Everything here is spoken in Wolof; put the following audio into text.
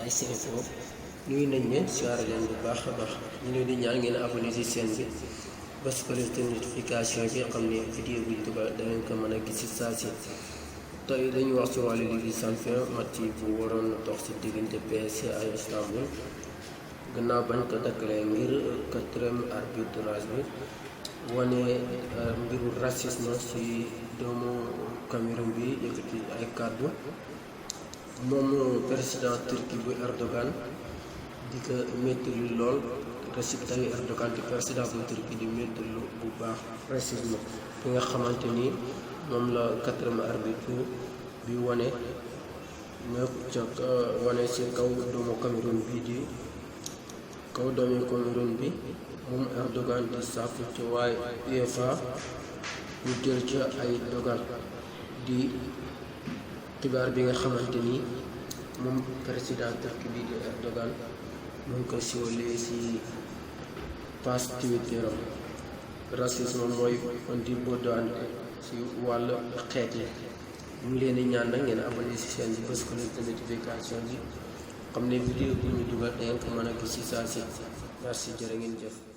ASC Info nuyu nañ leen siyaare leen bu baax a baax ñu leen di ñaan ngeen abonné ci chaîne bi bés ko leen notification bi xam ne vidéo bi dugal danañ ko mën a gis ci saa si. tey dañu wax ci wàllu Ligue des Champions match bu waroon dox ci diggante PSG ak Istanbul gannaaw bañ ko dakkalee ngir quatrième arbitrage bi wane mbiru racisme ci doomu Cameroun bi yëkkati ay kàddu moom président Turquie bu Erdogan di ko métti lool Recep Tayyip Erdogan di président bu Turquie di métti bu baax racisme bi nga xamante ni moom la quatrième arbitre bi wane ci kaw doomu Cameroun bi moom Erdogan di sàkku ci waaye UEFA ñu jël ca ay dogal di xibaar bi nga xamante ni moom président Turquie bi di Erdogan mu ngi ko siiwalee ci page Twitter am. racisme mooy indi boddaante ci wàll xeet yi ñu ngi leen di ñaan nag ngeen abonné ci chaîne bi bës ko notification bi xam ne vidéo bu ñu dugal dangeen ko mën a gis ci saa si merci jërë ngeen jëf.